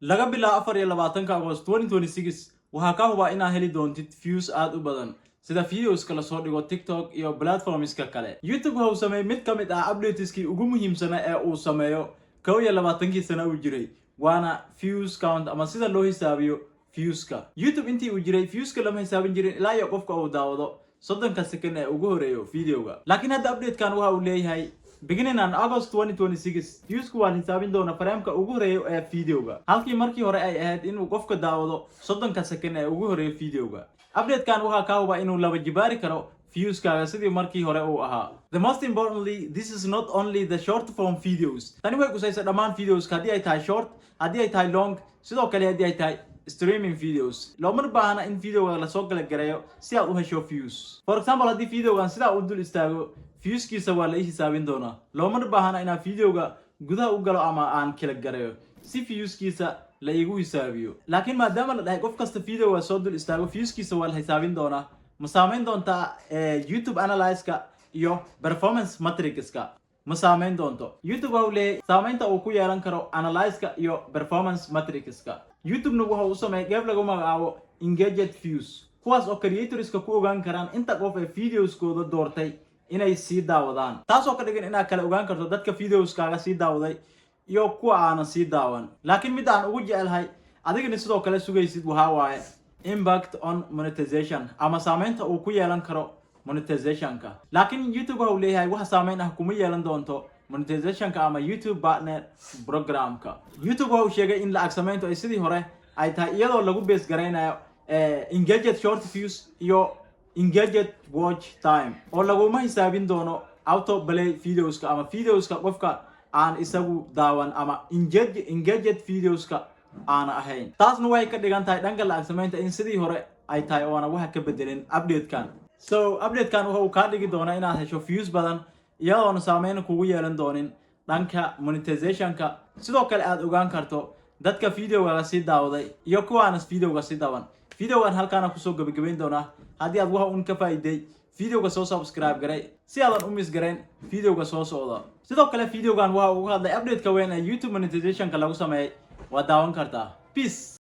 laga bilaabo 24 August 2026 waxaa ka hubaa inaad heli doontid views aad u badan sida videos kala soo dhigo TikTok iyo platformska kale. YouTube waxa uu sameeyay mid ka mid ah updateski ugu muhiimsan ee uu sameeyo 21 sano uu jiray waana views count ama sida loo xisaabiyo viewska. YouTube intii uu jiray viewska lama xisaabin jirin ilaa iyo qofka uu daawado 30 second ee ugu horeeyo videoga. Laakiin hadda update-kan waxa uu leeyahay beginning on August 2026 viewsku waa xisaabin doona frameka ugu horeeyo ee videoga halkii markii hore ay ahayd inuu qofka daawado 30 second ee ugu horeeyo videoga. Update-kan waxa ka huba inuu laba jibaari karo viewskaaga sidii markii hore uu ahaa. The most importantly, this is not only the short form videos. Tani way kusaysaa dhammaan videos haddii ay tahay short, haddii ay tahay long, sidoo kale haddii ay tahay streaming videos. Looma baahna in videoga la soo kala gareeyo si aad u hesho views. For example, haddii videogan sida uu dul istaago viewskiisa waa la xisaabin doonaa. Looma baahna inaad videoga gudaha u galo ama aan kala gareeyo si viewskiisa la igu xisaabiyo. Laakiin maadaama la dhahay qof kasta videoga soo dul istaago viewskiisa waa la xisaabin doonaa, ma saameyn doonta YouTube analyze-ka iyo performance matrix-ka ma saameyn doonto. YouTube waxa uu leeyahay saameynta uu ku yeelan karo analyze-ka iyo performance matrix-ka. YouTube-na waxa uu sameeyay qayb lagu magacaabo engaged views kuwaas oo creators-ka ku ogaan karaan inta qof ee videoskooda doortay inay sii daawadaan. Taas oo ka dhigan inaad kala ogaan karto dadka videoskaaga sii daawaday iyo kuwa aan sii daawan. Laakiin mid aan ugu jecelahay adigana sidoo kale sugaysid waxa waaye impact on monetization ama saameynta uu ku yeelan karo monetization-ka. Laakiin YouTube waxa uu leeyahay wax saameyn ah kuma yeelan doonto monetization-ka ama YouTube partner program-ka. YouTube waxa uu sheegay in lacag saameyntu ay sidii hore ay tahay iyadoo lagu base gareynayo engaged short views iyo engaged watch time oo laguma xisaabin doono auto play videoska ama videoska qofka aan isagu daawan ama engaged videoska aan ahayn. Taasna way ka dhigan tahay dhanka lacag saameynta in sidii hore ay tahay oo aan wax ka bedelin update-kan. So update-kan waxa uu ka dhigi doonaa inaad hesho views badan iyadoo saameyn kugu yeelan doonin dhanka monetization-ka. Sidoo kale aad ogaan karto dadka videoga sii daawaday iyo kuwa aan videoga sii daawan. Video-gan halkaan ku soo gabagabeyn doonaa. Haddii aad waxa ka faa'iiday videoga soo subscribe garay si aadan u miss gareyn videoga soo socda. Sidoo kale videogan waxa uu ka hadlay update-ka weyn ee YouTube monetization-ka lagu sameeyay waa daawan kartaa. Peace.